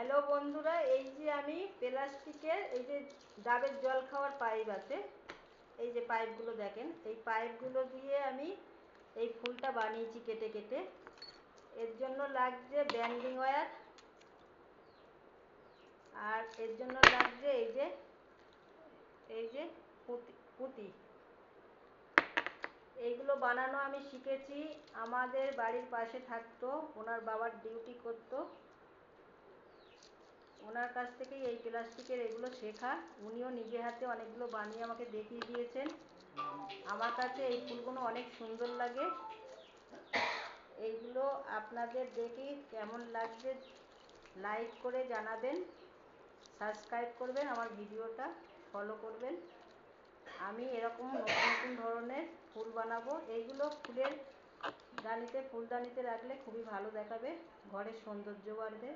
Hello বন্ধুরা, এই যে আমি প্লাস্টিকের এই যে ডাবের জল খাওয়ার পাইপ আছে, এই যে পাইপগুলো দেখেন, এই পাইপগুলো দিয়ে আমি এই ফুলটা বানিয়েছি কেটে কেটে। এর জন্য লাগছে ব্যান্ডিং ওয়্যার, আর এর জন্য লাগছে এই যে পুঁতি। এইগুলো বানানো আমি শিখেছি, আমাদের বাড়ির পাশে থাকতো, ওনার বাবার ডিউটি করতো, ওনার কাছ থেকেই এই প্লাস্টিকের এগুলো শেখা। উনিও নিজে হাতে অনেকগুলো বানিয়ে আমাকে দেখিয়ে দিয়েছেন। আমার কাছে এই ফুলগুলো অনেক সুন্দর লাগে। এইগুলো আপনাদের দেখে কেমন লাগছে লাইক করে জানাবেন, সাবস্ক্রাইব করবেন, আমার ভিডিওটা ফলো করবেন। আমি এরকম নতুন নতুন ধরনের ফুল বানাবো। এইগুলো ফুলের ফুলদানিতে রাখলে খুবই ভালো দেখাবে, ঘরের সৌন্দর্য বাড়বে।